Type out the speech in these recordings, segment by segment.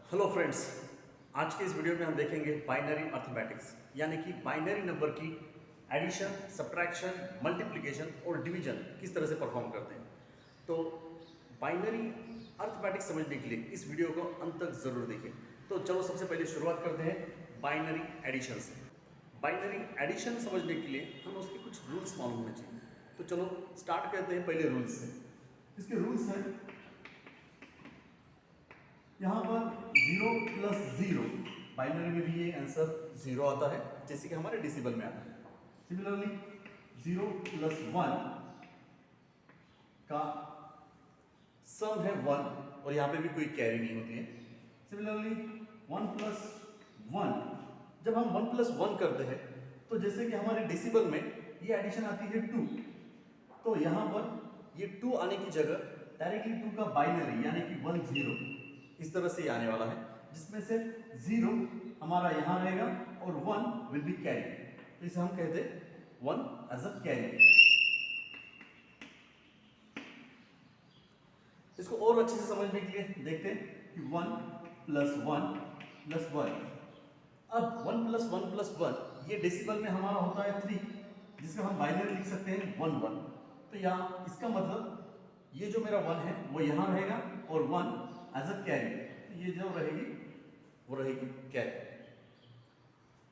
Hello friends, आज के इस वीडियो में हम देखेंगे बाइनरी अर्थमेटिक्स यानी कि बाइनरी नंबर की एडिशन, सब्ट्रैक्शन, मल्टीप्लिकेशन और डिवीजन किस तरह से परफॉर्म करते हैं। तो बाइनरी अर्थमेटिक्स समझने के लिए इस वीडियो को अंत तक ज़रूर देखें। तो चलो सबसे पहले शुरुआत करते हैं बाइनरी एडिशन से। बाइनरी एडिशन समझने के लिए हमें उसके कुछ रूल्स मालूम होने चाहिए। तो चलो स्टार्ट करते हैं पहले रूल्स से। इसके रूल्स हैं, यहाँ पर 0 प्लस 0, बाइनरी में भी ये आंसर 0 आता है जैसे कि हमारे डेसिबल में आता है। सिमिलरली 0 प्लस 1 का सम है 1 और यहाँ पे भी कोई कैरी नहीं होती है। सिमिलरली 1 प्लस 1, जब हम 1 प्लस 1 करते हैं तो जैसे कि हमारे डेसिबल में ये एडिशन आती है 2, तो यहाँ पर ये 2 आने की जगह डायरेक्टली 2 का बाइनरी यानी कि 1 0 इस तरह से आने वाला है, जिसमें से 0 हमारा यहाँ रहेगा और 1 विल बी कैरी। तो इसे हम कहते हैं 1 एज अ कैरी। इसको और अच्छे से समझने के लिए देखते हैं कि 1 प्लस 1 प्लस 1। अब 1 प्लस 1 प्लस 1 ये डेसिबल में हमारा होता है 3, जिसका हम बाइनरी लिख सकते हैं 1 1। तो यहाँ इसका मतलब ये जो मेरा 1 है वो यहाँ रहेगा और 1 एज अ कैरी, तो ये जो रहेगी वो रहेगी कैरी।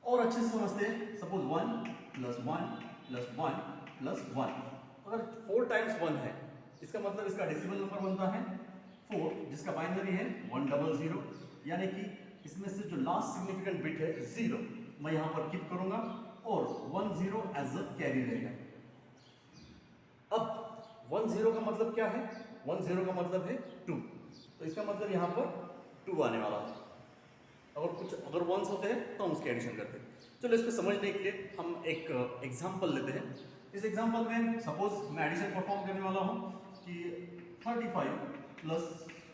और अच्छे से समझते हैं, सपोज 1 प्लस 1 प्लस 1 प्लस 1, अगर 4 टाइम्स 1 है इसका मतलब इसका डेसिबल नंबर बनता है 4, जिसका बाइनरी है 1 0 0, यानी कि इसमें से जो लास्ट सिग्निफिकेंट बिट है 0 मैं यहाँ पर कीप करूंगा और 1 0 एज अ कैरी रहेगा। अब 1 0 का मतलब क्या है? 1 0 का मतलब है 2, तो इसका मतलब यहाँ पर 2 आने वाला है। अगर वंस होते हैं तो हम उसकी एडिशन करते हैं। चलो इसको समझने के लिए हम एक एग्जांपल लेते हैं। इस एग्जांपल में सपोज मैं एडिशन परफॉर्म करने वाला हूँ कि 35 प्लस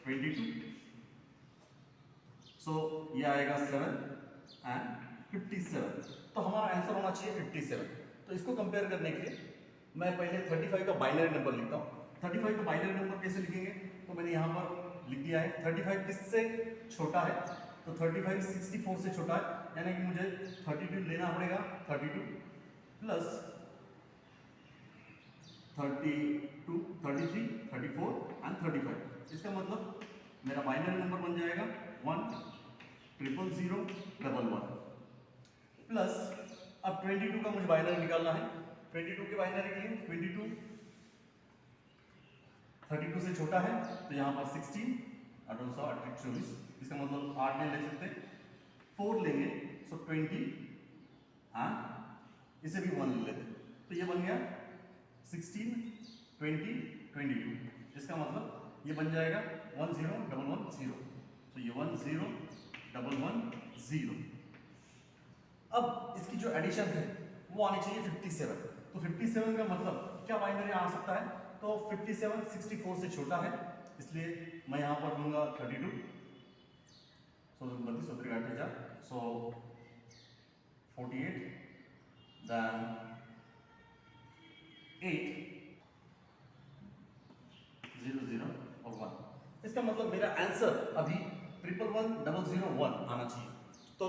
22, सो ये आएगा 7 एंड 57, तो हमारा आंसर होना चाहिए 57। तो इसको कंपेयर करने के लिए मैं पहले 35 का बाइनरी नंबर लिखता हूँ। 35 का बाइनरी नंबर कैसे लिखेंगे? तो मैंने यहाँ पर लिख दिया है 35 किससे छोटा है, तो 35 64 से छोटा है, यानी कि मुझे 32 लेना पड़ेगा। 32 प्लस 32 33 34 एंड 35, इसका मतलब मेरा बाइनरी नंबर बन जाएगा 1 0 0 0 1 1 प्लस, अब 22 का मुझे बाइनरी निकालना है। 22 के बाइनरी के लिए 22 32 से छोटा है, तो यहाँ पर 16 24, इसका मतलब 8 नहीं ले सकते, 4 लेंगे, सो 20, हाँ इसे भी 1 ले लेते, तो ये बन गया 16 20 22, इसका मतलब ये बन जाएगा 1 0 1 1 0, तो ये 1 0 1 1 0। अब इसकी जो एडिशन है वो आनी चाहिए 57, तो 57 का मतलब क्या बाइनरी आ सकता है? तो 57 64 से छोटा है, इसलिए मैं यहाँ पर लूँगा 32, सो 32 सो 48, देन 8 0 0 और 1। इसका मतलब मेरा आंसर अभी 1 1 0 0 1 आना चाहिए। तो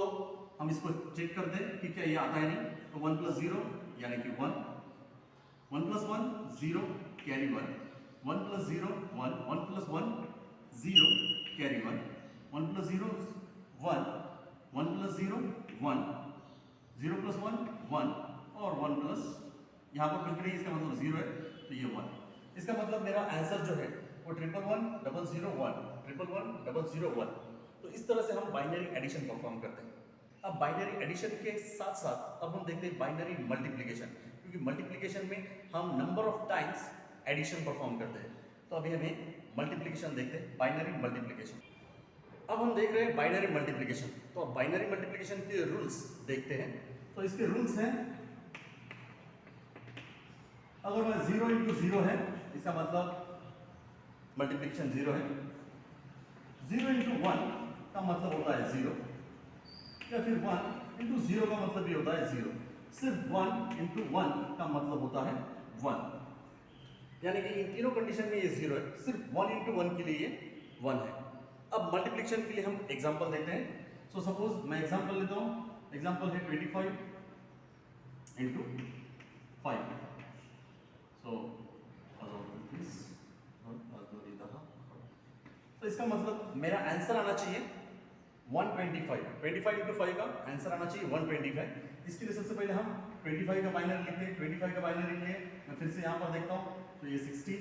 हम इसको चेक कर दें कि क्या ये आता है नहीं, तो 1 प्लस 0 यानी कि 1, 1 plus 1 0 carry 1, 1 plus 0 1, 1 plus 1 0 carry 1, 1 plus 0 1, 1 plus 0 1, 0 plus 1 1 और 1 प्लस यहाँ पर कुछ नहीं, इसका मतलब 0 है, तो ये 1। इसका मतलब मेरा आंसर जो है वो 1 1 0 0 1, 1 1 0 0 1। तो इस तरह से हम बाइनरी एडिशन परफॉर्म करते हैं। अब बाइनरी एडिशन के साथ साथ अब हम देखते हैं बाइनरी मल्टीप्लिकेशन, क्योंकि मल्टीप्लिकेशन में हम number of times addition perform करते हैं। तो अभी हमें मल्टीप्लिकेशन देखते हैं, बाइनरी मल्टीप्लिकेशन। अब हम देख रहे हैं बाइनरी मल्टीप्लिकेशन, तो अब बाइनरी मल्टीप्लिकेशन के रूल्स देखते हैं। तो इसके रूल्स हैं, अगर मैं 0 इंटू 0 है इसका मतलब मल्टीप्लिकेशन 0 है, 0 इंटू 1 का मतलब होता है 0, या फिर 1 इंटू 0 का मतलब भी होता है 0। सिर्फ 1 इंटू 1 का मतलब होता है 1, यानी कि इन तीनों कंडीशन में ये 0 है, सिर्फ 1 इंटू 1 के लिए ये 1 है। अब मल्टीप्लिकेशन के लिए हम एग्जांपल देते हैं। सो सपोज मैं एग्जांपल लेता हूं, एग्जांपल है 25 into 5। सो तो इसका मतलब मेरा आंसर आना चाहिए 125। 25 into 5 का आंसर आना चाहिए 125। इसके लिए सबसे पहले हम 25 का बाइनरी लिखते हैं। 25 का बाइनरी के लिए मैं फिर से यहाँ पर देखता हूँ, तो ये 16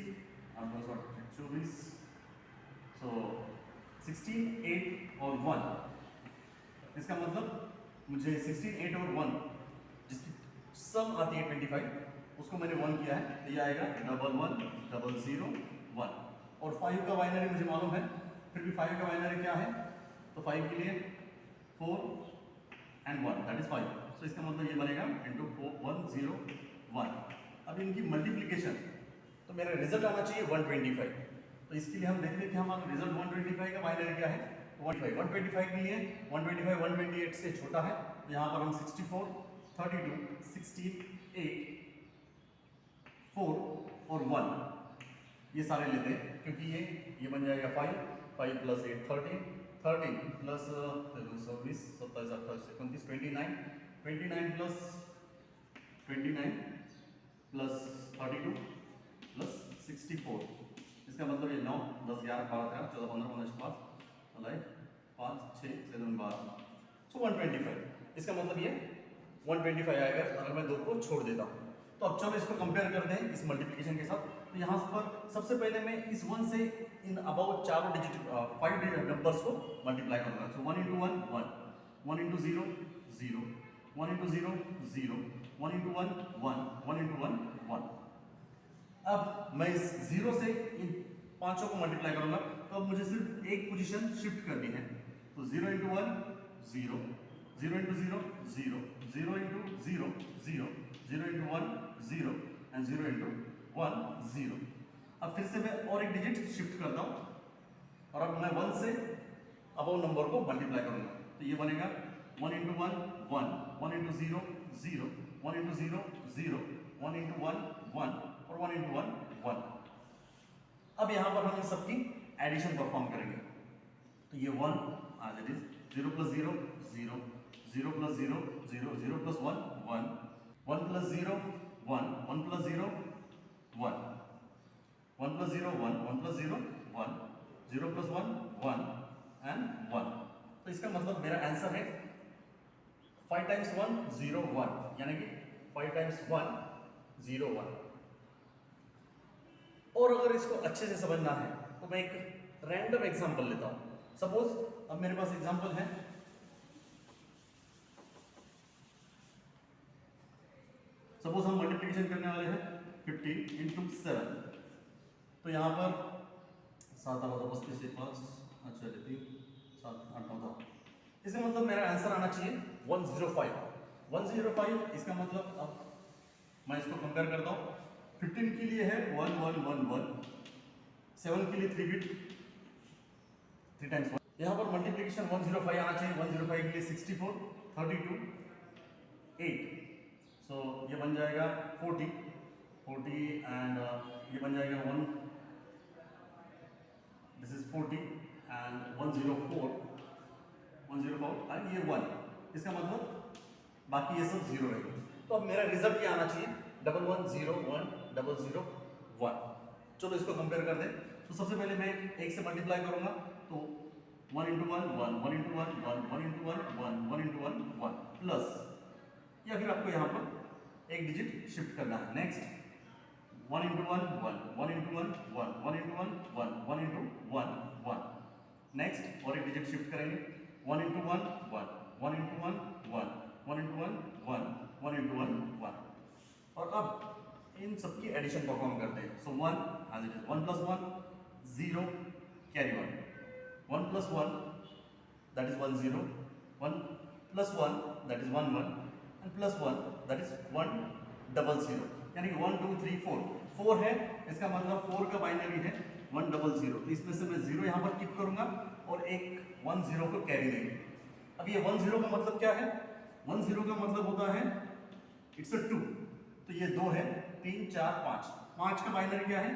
और 24, सो 16, 8 और 1। इसका मतलब मुझे 16, 8 और 1 जिसकी सम आती है 25, उसको मैंने 1 किया है, तो ये आएगा 11 00 1। और 5 का बाइनरी मुझे मालूम है, फिर भी 5 का बाइनरी क्या है, तो 5 के लिए 4 and 1 दैट इज 5। सो इसका मतलब ये बनेगा इंटू 4 1 0 1। अब इनकी मल्टीप्लिकेशन, तो मेरा रिजल्ट आना चाहिए 125। तो इसके लिए हम देखते हैं कि हमारा रिजल्ट 125 का बाइनरी क्या है। 125 के लिए 125 128 से छोटा है, तो यहाँ पर हम 64 32 16 8 4 और 1 ये सारे लेते हैं, क्योंकि ये बन जाएगा 5 5 plus 8 13 13 plus 26 27 28 29 29 29 plus 29 plus 32 plus 64। इसका मतलब ये 9 10 11 12 13 14 15 15 5 6 7 12, सो 125। इसका मतलब ये 125 आएगा अगर मैं 2 को छोड़ देता हूँ। तो अब चलो इसको कंपेयर करते हैं इस मल्टीप्लिकेशन के साथ। तो यहाँ पर सबसे पहले मैं इस 1 से इन अबाउट चारों डिजिट 5 डिजिट नंबर्स को मल्टीप्लाई करूंगा। सो 1 into 1 1 1 into 0 0 1 into 0 0 1 into 1 1 1 into 1 1। अब मैं इस 0 से इन पांचों को मल्टीप्लाई करूंगा, तो अब मुझे सिर्फ एक पोजीशन शिफ्ट करनी है। तो 0 into 1 0 0 into 0 0 0 into 0 0 0 into 1 0 and 0 into 1 0। अब फिर से मैं और एक डिजिट शिफ्ट करता हूं, और अब मैं 1 से अबव नंबर को मल्टीप्लाई करूंगा। तो ये बनेगा 1 into 1 1 1 into 0 0 1 into 0 0 1 into 1 1 और 1 into 1 1। अब यहां पर हम इन सबकी एडिशन परफॉर्म करेंगे। तो ये 1 as it is 0 plus 0 0 0 plus 0 0 0 plus 1 1 1 plus 0 1 1 plus 0 1 1 plus 0 1 1 plus 0 1 0 plus 1 1 and 1। तो इसका मतलब मेरा आंसर है 5 times 1 0 1, यानी कि 5 times 1 0 1। और अगर इसको अच्छे से समझना है तो मैं एक रैंडम एग्जांपल लेता हूं। सपोज अब मेरे पास एग्जांपल है, सपोज हम मल्टीप्लिकेशन करने वाले हैं 15 into 7। तो यहाँ पर 7 35 5 अच्छा 3 7 8 9 10। इसका मतलब मेरा आंसर आना चाहिए 105 105। इसका मतलब अब मैं इसको कंपेयर करता हूँ। 15 के लिए है 1 1 1 1, 7 के लिए 3 बिट 3 times 1। यहाँ पर मल्टीप्लिकेशन 105 आना चाहिए। 105 के लिए 64 32 8, सो ये बन जाएगा 40 एंड ये बन जाएगा 1, दिस इज 40 एंड 104 एंड ये 1। इसका मतलब बाकी ये सब 0 है। तो अब मेरा रिजल्ट ये आना चाहिए 11 0 1 0 0 1। चलो इसको कंपेयर कर दें। तो सबसे पहले मैं 1 से मल्टीप्लाई करूंगा, तो 1 into 1 1 1 into 1 1 1 into 1 1 1 into 1 1 plus, या फिर आपको यहाँ पर एक डिजिट शिफ्ट करना है। Next 1 into 1 1 1 into 1 1 1 into 1 1 1 into 1 1। Next और एक डिजिट शिफ्ट करेंगे 1 into 1 1 1 into 1 1 1 into 1 1 1 into 1 1। और अब इन सबकी एडिशन परफॉर्म करते हैं। सो 1 as it is 1 plus 1 0 carry 1 1 plus 1 that is 1 0 1 plus 1 that is 1 1 and plus 1 that is 1 double 0, यानी 1 2 3 4 4 है। इसका मतलब 4 का बाइनरी है 1 double 0। तो इसमें से मैं 0 यहाँ पर कीप करूंगा और एक 1 0 को कैरी लेंगे। अब ये 1 0 का मतलब क्या है? 1 0 का मतलब होता है इट्स अ 2। तो ये 2 है 3 4 5 5 का बाइनरी क्या है?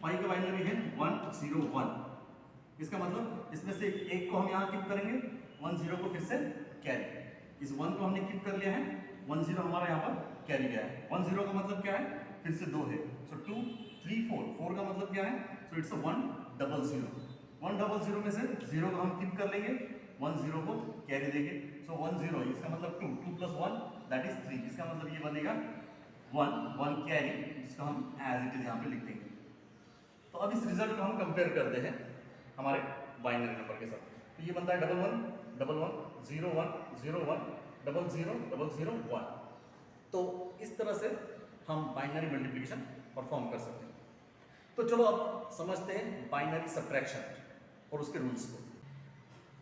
5 का बाइनरी है 1 0 1। इसका मतलब इसमें से एक को हम यहाँ कीप करेंगे, 1 0 को फिर से कैरी, इस 1 को हमने कीप कर लिया है, 1 0 हमारा यहाँ पर कैरी गया है। 1 0 का मतलब क्या है, फिर से 2 है, सो 2 3 4, 4 का मतलब क्या है, सो इट्स 1 0 0, 1 0 0 में से 0 को हम कीप कर लेंगे, 1 0 को कैरी देंगे, सो 1 0, इसका मतलब 2 2 + 1 दैट इज 3, इसका मतलब ये बनेगा 1 कैरी, जिसको हम एज इट इज यहाँ पे लिख देंगे। तो अब इस रिजल्ट को हम कंपेयर करते हैं हमारे बाइनरी नंबर के साथ। तो ये बनता है 1 1 1 1 0 1 0 1 0 0 0 0 1। तो इस तरह से हम बाइनरी मल्टीप्लिकेशन परफॉर्म कर सकते हैं। तो चलो अब समझते हैं बाइनरी सब्ट्रैक्शन और उसके रूल्स को।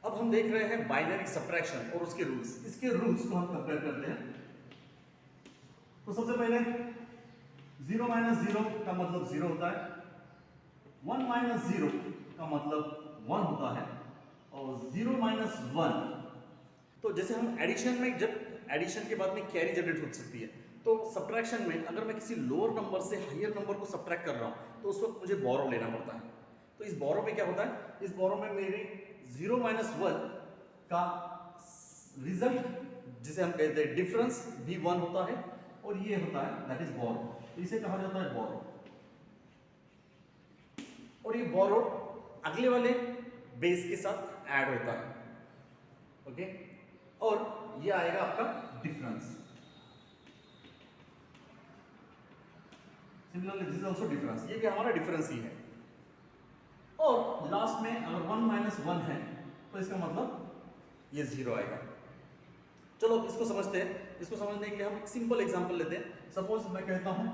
अब हम देख रहे हैं बाइनरी सब्ट्रैक्शन और उसके रूल्स। इसके रूल्स को हम कंपेयर करते हैं। तो सबसे पहले 0 - 0 का मतलब 0 होता है, 1 - 0 का मतलब 1 होता है, और 0 - 1, तो जैसे हम एडिशन में, जब एडिशन के बाद में कैरी जनरेट हो सकती है, तो सब्ट्रैक्शन में अगर मैं किसी लोअर नंबर से हायर नंबर को सब्ट्रैक्ट कर रहा हूँ तो उस वक्त मुझे बोरो लेना पड़ता है। तो इस बोरो में क्या होता है, इस बोरो में मेरी 0 - 1 का रिजल्ट, जिसे हम कहते हैं डिफरेंस, भी 1 होता है, और ये होता है दैट इज बोरो। तो इसे कहा जाता है बोरो, और ये बोरो अगले वाले बेस के साथ ऐड होता है, ओके, और ये आएगा आपका difference. Similarly this is also difference, ये भी हमारा डिफरेंस ही है। और लास्ट में अगर 1 - 1 है तो इसका मतलब ये 0 आएगा। चलो इसको समझते हैं। इसको समझने के लिए हम एक सिंपल एग्जांपल लेते हैं। सपोज मैं कहता हूं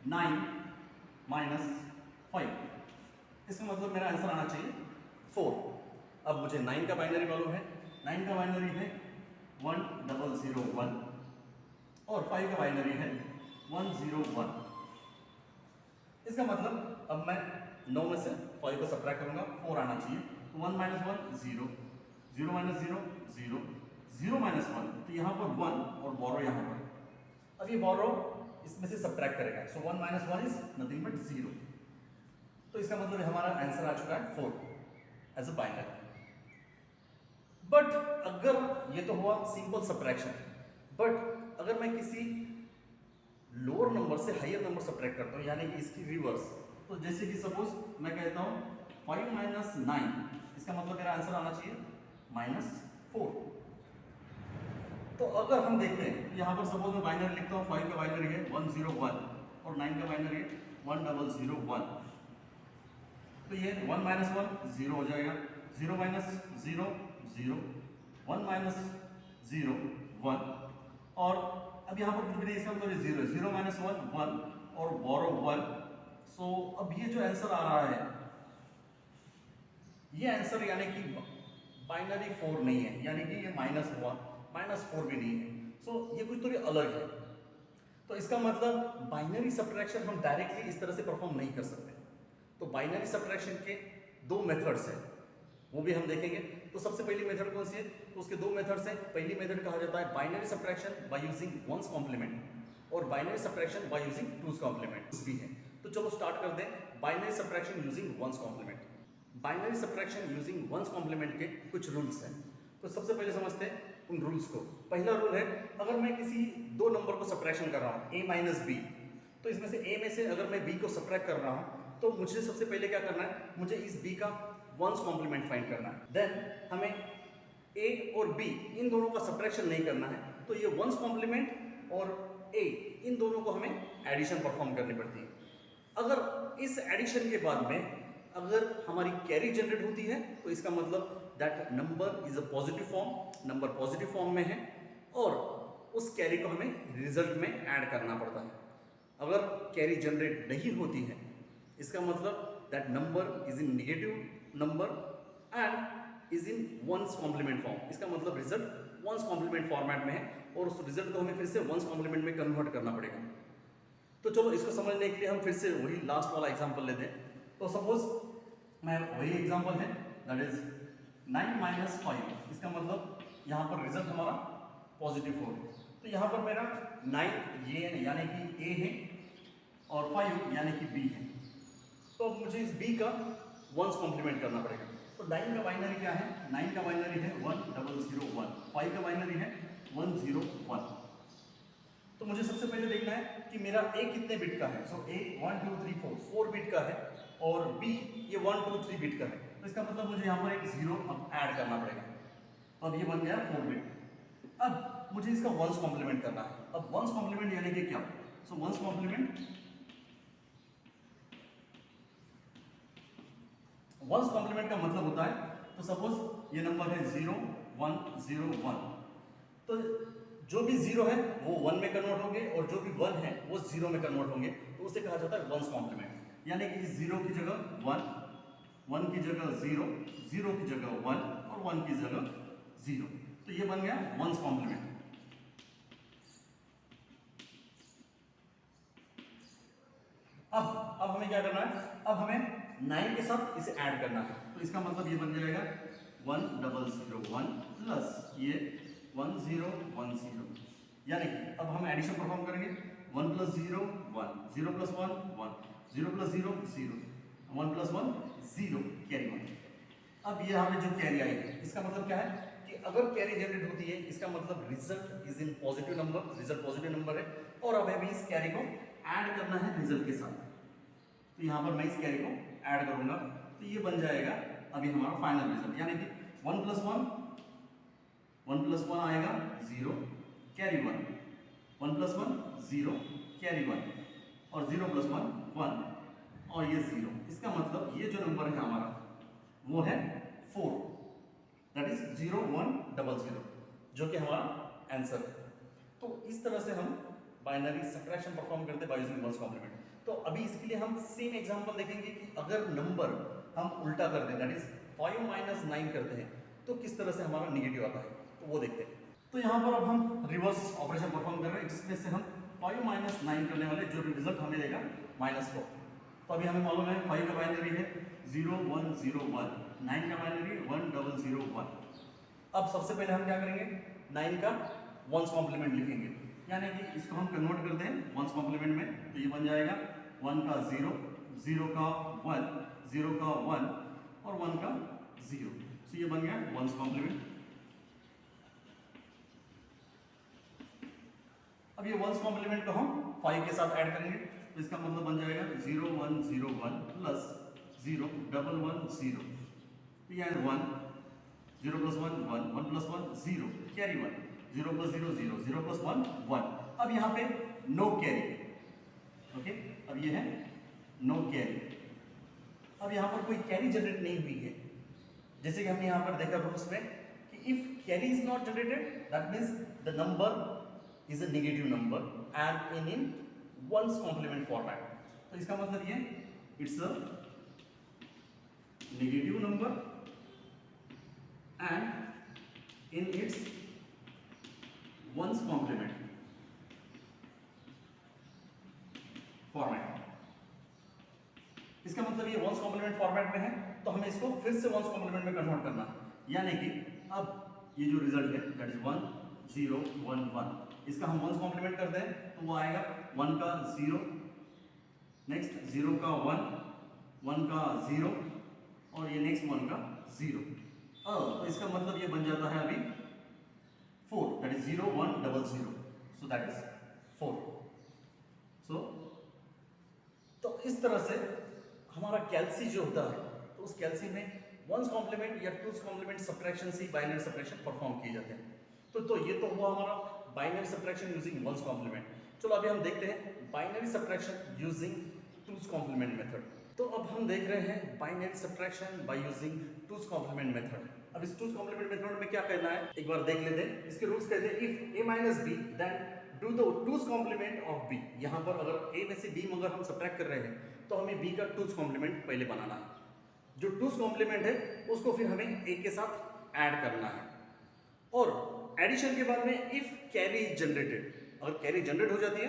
9 - 5, इसका मतलब मेरा आंसर आना चाहिए 4। अब मुझे 9 का बाइनरी मालूम है, 9 का बाइनरी है 1 0 0 1, और 5 का बाइनरी है 1 0 1। इसका मतलब अब मैं 9 में से 5 को सब्ट्रैक्ट करूंगा, 4 आना चाहिए, तो 1 - 1 0, 0 - 0 0, 0 - 1, तो यहाँ पर 1 और बोरो यहाँ पर। अब ये बोरो इसमें से सब्ट्रैक्ट करेगा, सो 1 - 1 इज नथिंग बट 0। तो इसका मतलब हमारा आंसर आ चुका है 4 एज अ बाइनरी। बट अगर ये तो हुआ सिंपल सब्ट्रैक्शन, बट अगर मैं किसी लोअर नंबर से हायर नंबर सब्ट्रैक्ट करता हूँ, यानी कि इसकी रिवर्स, तो जैसे कि सपोज मैं कहता हूँ 5 - 9, इसका मतलब मेरा आंसर आना चाहिए -4। तो अगर हम देखते हैं यहाँ पर सपोज मैं बाइनरी लिखता हूँ, 5 का बाइनरी है 1 0 1, और 9 का बाइनरी है 1 0 0 1, तो ये 1 - 1 0 हो जाएगा, 0 - 0 0, 1 - 0 1, और अब यहाँ पर कुछ भी नहीं, इसका मतलब 0 है, 0 - 1 1, और बोरो 1। सो अब ये जो आंसर आ रहा है, ये आंसर यानी कि बाइनरी 4 नहीं है, यानी कि ये -1 -4 भी नहीं है। सो ये कुछ तो भी अलग है। तो इसका मतलब बाइनरी सब्ट्रैक्शन हम डायरेक्टली इस तरह से परफॉर्म नहीं कर सकते। तो बाइनरी सब्ट्रैक्शन के 2 मेथड्स हैं, वो भी हम देखेंगे। तो सबसे पहली मेथड कौन सी है, तो उसके 2 मेथड्स हैं। पहली मेथड कहा जाता है binary subtraction by using 1's complement, और binary subtraction by using 2's complement भी है। तो चलो स्टार्ट कर दें binary subtraction using 1's complement. Binary subtraction using 1's complement के कुछ रूल्स हैं। तो सबसे पहले समझते हैं उन रूल्स को। पहला रूल है, अगर मैं किसी 2 नंबर को सब्ट्रैक्शन कर रहा हूँ a - b, तो इसमें से a में से अगर मैं b को सब्ट्रैक्ट कर रहा हूँ, तो मुझे सबसे पहले क्या करना है, मुझे इस b का 1's कॉम्प्लीमेंट फाइंड करना है। देन हमें a और b इन दोनों का सब्ट्रैक्शन नहीं करना है, तो ये 1's कॉम्प्लीमेंट और a इन दोनों को हमें एडिशन परफॉर्म करनी पड़ती है। अगर इस एडिशन के बाद में अगर हमारी कैरी जनरेट होती है, तो इसका मतलब that number is a positive form, number positive form में है, और उस कैरी को हमें रिजल्ट में ऐड करना पड़ता है। अगर कैरी जनरेट नहीं होती है, इसका मतलब that number is in negative number and is in 1's complement form. इसका मतलब रिजल्ट 1's कॉम्प्लीमेंट फॉर्मेट में है, और उस रिजल्ट को हमें फिर से 1's कॉम्प्लीमेंट में कन्वर्ट करना पड़ेगा। तो चलो इसको समझने के लिए हम फिर से वही लास्ट वाला एग्जांपल लेते हैं। तो सपोज मैं वही एग्जांपल है, दैट इज 9 - 5, इसका मतलब यहाँ पर रिजल्ट हमारा पॉजिटिव 4 है। तो यहाँ पर मेरा 9 ये यानी कि a है, और 5 यानी कि b है। तो अब मुझे इस b का 1's कॉम्प्लीमेंट करना पड़ेगा। तो 9 का बाइनरी क्या है? 9 का बाइनरी है 1001, 5 का बाइनरी है 101। तो मुझे सबसे पहले देखना है कि मेरा A कितने बिट का है। सो A 1 2 3 4 बिट का है और B ये 1 2 3 बिट का है। तो इसका मतलब मुझे यहाँ पर एक 0 अब ऐड करना पड़ेगा। तो अब ये बन गया 4 बिट। अब मुझे इसका वंस कॉम्प्लीमेंट करना है। अब वंस कॉम्प्लीमेंट यानी कि क्या? So one's complement, one's complement का मतलब होता है, तो सपोज ये नंबर है 0 1 0 1, तो जो भी 0 है वो 1 में कन्वर्ट होंगे और जो भी 1 है वो 0 में कन्वर्ट होंगे, तो उसे कहा जाता है वंस कॉम्प्लीमेंट। यानी कि 0 की जगह 1, 1 की जगह 0, 0 की जगह 1 और 1 की जगह 0, तो ये बन गया वंस कॉम्प्लीमेंट। अब हमें क्या करना है? अब हमें 9 के साथ इसे ऐड करना है। तो इसका मतलब ये बन जाएगा 1001 प्लस ये 1010, यानी कि अब हम एडिशन परफॉर्म करेंगे। 1 plus 0 1, 0 plus 1 1, 0 plus 0 0, 1 plus 1 0, carry 1। अब ये हमें जो कैरी आएगी इसका मतलब क्या है कि अगर कैरी जनरेट होती है इसका मतलब result is in positive number, result positive number है और अब हमें इस कैरी को ऐड करना है रिजल्ट के साथ। तो यहाँ पर मैं इस कैरी को ऐड करूंगा तो ये बन जाएगा अभी हमारा फाइनल रिजल्ट, यानी कि 1 प्लस 1 आएगा 0 कैरी 1, 1 प्लस 1 0 कैरी 1 और 0 प्लस 1 1 और ये 0। इसका मतलब ये जो नंबर है हमारा वो है 4, दैट इज 0100, जो कि हमारा आंसर है। तो इस तरह से हम बाइनरी सब्ट्रैक्शन परफॉर्म करते हैं बाय यूजिंग वंस कॉम्प्लीमेंट। तो अभी इसके लिए हम सेम एग्जांपल देखेंगे कि अगर नंबर हम उल्टा कर दें, दैट इज 5 माइनस 9 करते हैं, तो किस तरह से हमारा निगेटिव आता है, तो वो देखते हैं। तो यहाँ पर अब हम रिवर्स ऑपरेशन परफॉर्म कर रहे हैं जिसमें से हम 5 माइनस 9 करने वाले, जो रिजल्ट हमें देगा -4। तो अभी हमें मालूम है 5 का बाइनरी है 0101, 9 का बाइनरी 1001। अब सबसे पहले हम क्या करेंगे? 9 का वंस कॉम्प्लीमेंट लिखेंगे, यानी कि इसको हम कन्वर्ट करते हैं वंस कॉम्प्लीमेंट में। तो ये बन जाएगा 1 का 0, 0 का 1, 0 का 1 और 1 का 0। तो ये बन गया वंस कॉम्प्लीमेंट। अब ये वंस कॉम्प्लीमेंट को हम 5 के साथ ऐड करेंगे, तो इसका मतलब बन जाएगा 0101 प्लस 0110। तो ये 1, 0 plus 1 1, 1 plus 1 0 carry 1, 0 plus 0 0, 0 plus 1 1। अब यहाँ पे नो कैरी, ओके, अब ये है नो कैरी। अब यहाँ पर कोई कैरी जनरेट नहीं हुई है, जैसे कि हमने यहाँ पर देखा रूल्स में कि if carry is not generated that means the number is a negative number and in one's complement format. तो इसका मतलब ये it's a negative number and in its ones complement format। इसका मतलब ये वंस कॉम्प्लीमेंट फॉर्मेट में है, तो हमें इसको फिर से वंस कॉम्प्लीमेंट में कन्वर्ट करना है, यानी कि अब ये जो रिजल्ट है दैट इज 1 0 1 1, इसका हम वंस कॉम्प्लीमेंट करते हैं तो वो आएगा 1 का 0, नेक्स्ट 0 का 1, 1 का 0 और ये नेक्स्ट 1 का 0। तो इसका मतलब ये बन जाता है अभी 4, that is 0100, so that is 4। सो तो इस तरह से हमारा कैल्सी जो होता है, तो उस कैल्सी में वंस कॉम्प्लीमेंट या टूस कॉम्प्लीमेंट सब्ट्रैक्शन से बाइनरी सब्ट्रैक्शन परफॉर्म किए जाते हैं। तो ये तो हुआ हमारा binary subtraction using one's complement. चलो अभी हम देखते हैं binary subtraction using two's complement method. तो अब हम देख रहे हैं binary subtraction by using two's complement method. अब इस टूस कॉम्प्लीमेंट मेथड में क्या करना है एक बार देख लेते हैं। इसके रूल्स कहते हैं if a minus b then do the two's complement of b। यहाँ पर अगर a में से b अगर हम सब्ट्रैक्ट कर रहे हैं तो हमें b का टूस कॉम्प्लीमेंट पहले बनाना है। जो टूस कॉम्प्लीमेंट है उसको फिर हमें a के साथ ऐड करना है, और एडिशन के बाद में इफ कैरी इज जनरेटेड, अगर कैरी जनरेट हो जाती है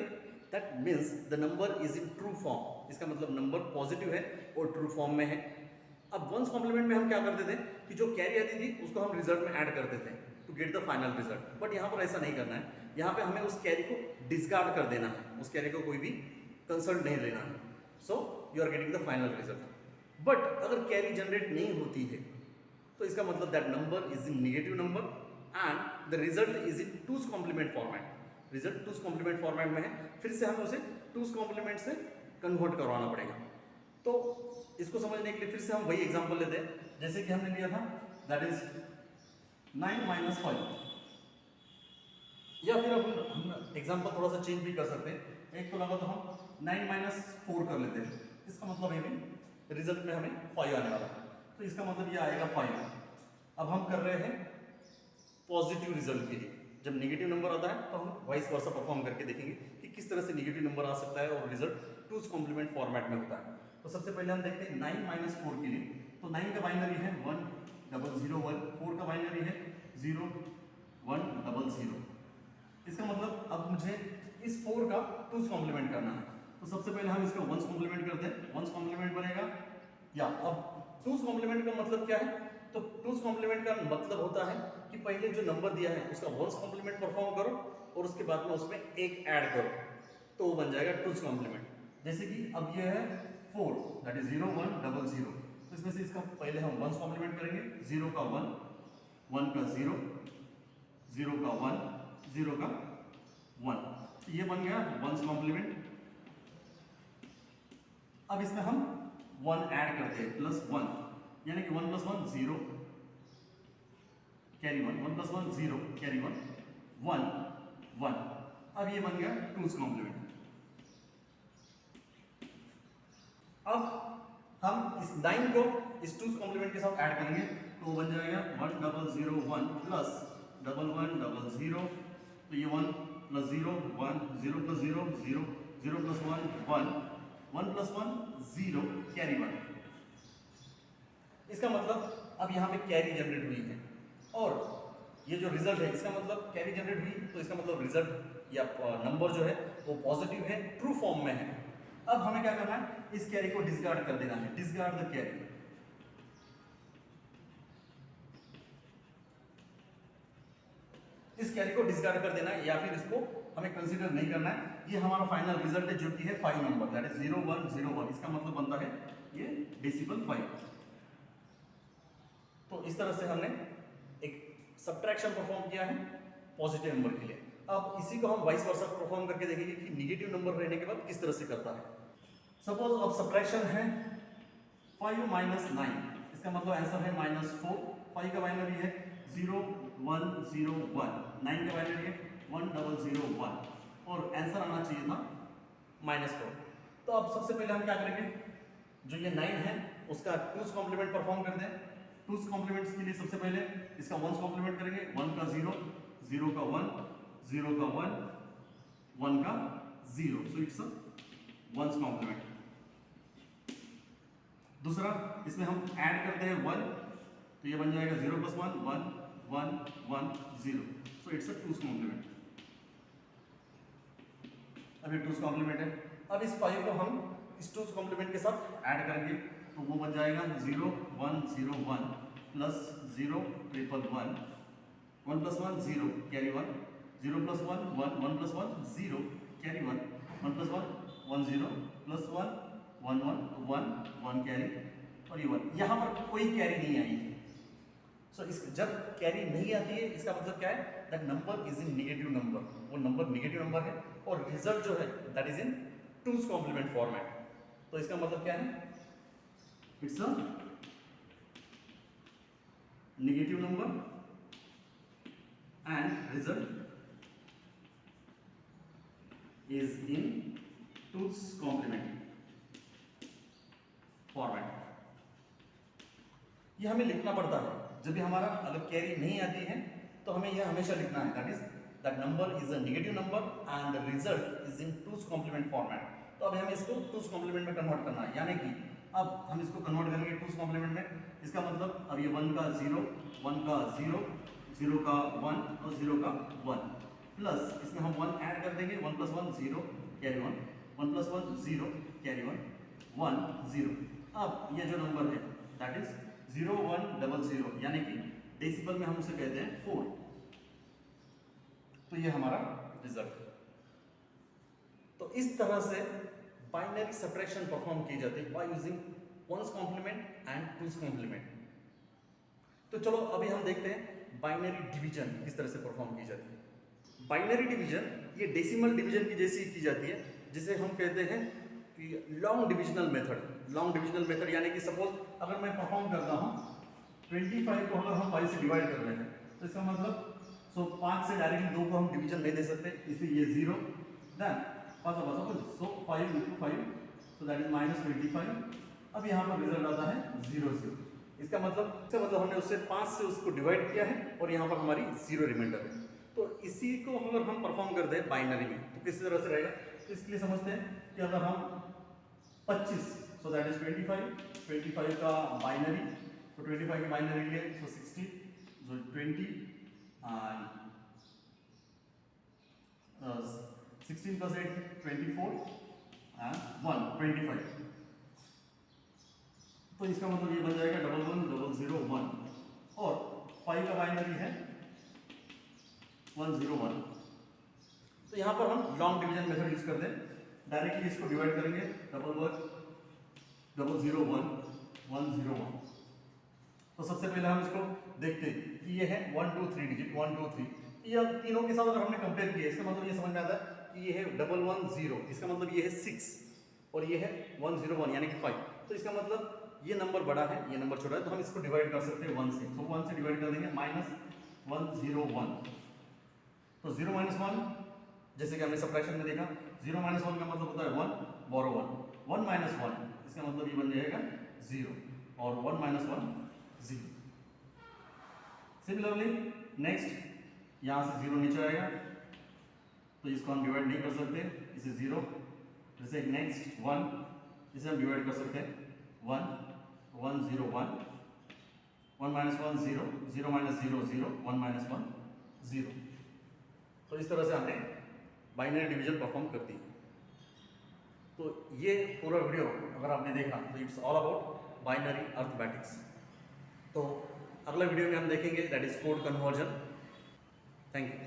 that means the number is in true form. इसका मतलब नंबर पॉजिटिव है और ट्रू फॉर्म में है। अब वंस कॉम्प्लीमेंट में हम क्या करते थे कि जो कैरी आती थी उसको हम रिजल्ट में ऐड करते थे to get the final result, but यहाँ पर ऐसा नहीं करना है। यहाँ पे हमें उस कैरी को डिस्कार्ड कर देना है, उस कैरी को कोई भी कंसल्ट नहीं लेना है। So you are getting the final result. But अगर कैरी जनरेट नहीं होती है तो इसका मतलब that number is in negative number and the result is in two's complement format. Result two's complement format में है, फिर से हमें उसे टूज कॉम्प्लीमेंट से कन्वर्ट करवाना पड़ेगा। तो इसको समझने के लिए फिर से हम वही एग्जांपल लेते हैं जैसे कि हमने लिया था, दैट इज 9 - 5। या फिर अब हम एग्जांपल थोड़ा सा चेंज भी कर सकते हैं, एक तो लगा तो हम 9 - 4 कर लेते हैं, इसका मतलब ये भी रिजल्ट में हमें 5 आने वाला है, तो इसका मतलब ये आएगा 5। अब हम कर रहे हैं पॉजिटिव रिजल्ट के लिए। जब नेगेटिव नंबर आता है तो हम वाइस वर्सा परफॉर्म करके देखेंगे कि किस तरह से नेगेटिव नंबर आ सकता है और रिजल्ट टूज कॉम्प्लीमेंट फॉर्मेट में होता है। तो सबसे पहले हम देखते हैं 9 - 4 के लिए। तो 9 का बाइनरी है 1001, 4 का बाइनरी है 0100। इसका मतलब अब मुझे इस 4 का टूज कॉम्प्लीमेंट करना है, तो सबसे पहले हम इसका वंस कॉम्प्लीमेंट करते हैं, वंस कॉम्प्लीमेंट बनेगा। या अब टूज कॉम्प्लीमेंट का मतलब क्या है, तो टूज कॉम्प्लीमेंट का मतलब होता है कि पहले जो नंबर दिया है उसका वंस कॉम्प्लीमेंट परफॉर्म करो और उसके बाद में उसमें एक ऐड करो, तो वो बन जाएगा टूज कॉम्प्लीमेंट। जैसे कि अब ये है 4, दैट इज 0100, तो इसमें से इसका पहले हम वंस कॉम्प्लीमेंट करेंगे, 0 का 1, 1 का 0, 0 का 1, 0 का 1, तो ये बन गया वंस कॉम्प्लीमेंट। अब इसमें हम 1 ऐड करते हैं +1, यानी कि 1 + 1 0 कैरी 1, 1 + 1 0 कैरी 1, 1 1। अब ये बन गया टूज कॉम्प्लीमेंट। अब हम इस 9 को इस टूज कॉम्प्लीमेंट के साथ ऐड करेंगे, तो वो बन जाएगा 1001 प्लस 1100, तो ये 1 + 0 1, 0 + 0 0, 0 + 1 1, 1 + 1 0 कैरी 1। इसका मतलब अब यहाँ पे कैरी जनरेट हुई है और ये जो रिजल्ट है इसका मतलब कैरी जनरेट हुई, तो इसका मतलब रिजल्ट या नंबर जो है वो पॉजिटिव है, ट्रू फॉर्म में है। अब हमें क्या करना है, इस कैरी को डिस्कार्ड कर देना है, डिस्कार्ड द कैरी। इस कैरी को डिस्कार्ड कर देना है या फिर इसको हमें कंसीडर नहीं करना है। ये हमारा फाइनल रिजल्ट है जो कि है 5 नंबर, दैट इज 0101। इसका मतलब बनता है ये डेसिमल 5। तो इस तरह से हमने एक सब्ट्रैक्शन परफॉर्म किया है पॉजिटिव नंबर के लिए। अब इसी को हम वाइस वर्सा परफॉर्म करके देखेंगे कि नेगेटिव नंबर रहने के बाद किस तरह से करता है। सपोज अब सब्ट्रैक्शन है 5 - 9, इसका मतलब आंसर है -4। 5 का बाइनरी है 0101, 9 का बाइनरी है 1001 और आंसर आना चाहिए था -4। तो अब सबसे पहले हम क्या करेंगे, जो ये 9 है उसका टूज कॉम्प्लीमेंट परफॉर्म कर दें। टूज कॉम्प्लीमेंट्स के लिए सबसे पहले इसका वंस कॉम्प्लीमेंट करेंगे, 1 का 0, 0 का 1, 0 का 1, 1 का 0, so it's a one's complement. दूसरा इसमें हम ऐड करते हैं 1, तो ये बन जाएगा 0 + 1 1, 1 1 0, so it's a twos complement. अब ये टूज कॉम्प्लीमेंट है। अब इस 5 को हम इस टूज कॉम्प्लीमेंट के साथ ऐड करेंगे, तो वो बन जाएगा 0 1 0 1 प्लस 0 1 1 1 + 1 0 कैरी 1, 0 + 1 1, 1 + 1 0 कैरी 1, 1 + 1 1 0 + 1 1 1 1 1 कैरी और ये 1। यहाँ पर कोई कैरी नहीं आई है। सो इस जब कैरी नहीं आती है इसका मतलब क्या है, that number is in negative number, वो नंबर नेगेटिव नंबर है और रिजल्ट जो है that is in two's complement format. तो इसका मतलब क्या है, it's a negative number and result is in two's complement format. ये हमें लिखना पड़ता है जब भी हमारा अगर कैरी नहीं आती है तो हमें यह हमेशा लिखना है, that is that number is a negative number and the result is in two's complement format. तो अब हमें इसको टूज कॉम्प्लीमेंट में कन्वर्ट करना है, यानी कि अब हम इसको कन्वर्ट करेंगे टूज कॉम्प्लीमेंट में। इसका मतलब अब ये 1 का 0, 1 का 0, 0 का 1 और 0 का 1 प्लस इसमें हम 1 ऐड कर देंगे, 1 + 1 0 कैरी 1, 1 + 1 0 कैरी 1 1 0। अब ये जो नंबर है दैट इज 0100, यानी कि डेसिमल में हम उसे कहते हैं 4। तो ये हमारा रिजल्ट है। तो इस तरह से बाइनरी सब्ट्रैक्शन परफॉर्म की जाती है by using one's complement and two's complement. तो चलो अभी हम देखते हैं बाइनरी डिवीजन किस तरह से परफॉर्म की जाती है। बाइनरी डिवीजन ये डेसिमल डिवीजन की जैसी की जाती है, जिसे हम कहते हैं कि long divisional method. Long divisional method यानी कि सपोज अगर मैं परफॉर्म करता हूँ 25 को अगर हम 5 से डिवाइड कर रहे हैं तो इसका मतलब 5 से डायरेक्टली 2 को हम डिवीजन नहीं दे सकते, इसलिए ये 0 then 5 so 5 into 5 so that is -25। अब यहाँ पर रिजल्ट आता है 0 0। इसका मतलब हमने उससे 5 से उसको डिवाइड किया है और यहाँ पर हमारी 0 रिमाइंडर है। तो इसी को अगर हम परफॉर्म कर दें बाइनरी में तो किस तरह से रहेगा, तो इसके लिए समझते हैं कि अगर हम 25 सो दैट इज 25 का बाइनरी, तो 25 की बाइनरी लिए सो 60 सो 20 16 plus 8 24 and 1 25। तो इसका मतलब ये बन जाएगा 11 001 और 5 का बाइनरी है 101। तो यहाँ पर हम लॉन्ग डिवीजन मेथड यूज करते हैं, डायरेक्टली इसको डिवाइड करेंगे 001 101। तो सबसे पहले हम इसको देखते हैं कि ये है 1 2 3 डिजिट 1 2 3, ये अब तीनों के साथ अगर हमने कंपेयर किया इसका मतलब ये समझ में आता है कि ये है 110, इसका मतलब ये है 6 और ये है 101 यानी कि 5। तो इसका मतलब ये नंबर बड़ा है ये नंबर छोटा है, तो हम इसको डिवाइड कर सकते हैं 1 से। तो 1 से डिवाइड कर देंगे -101। तो 0 - 1 जैसे कि हमने सब्ट्रैक्शन में देखा 0 - 1 का मतलब होता है 1 बोरो 1 1 - 1 इसका मतलब ये बन जाएगा 0 और 1 - 1 0। सिमिलरली नेक्स्ट यहाँ से 0 नीचे आएगा तो इसको हम डिवाइड नहीं कर सकते, इसे 0। जैसे नेक्स्ट 1 इसे हम डिवाइड कर सकते हैं 1 1 0 1 1 - 1 0 0 - 0 0 1 - 1 0। तो इस तरह से हमने बाइनरी डिवीजन परफॉर्म करती है। तो ये पूरा वीडियो अगर आपने देखा तो it's all about binary arithmetics. तो अगला वीडियो में हम देखेंगे that is code conversion. Thank you.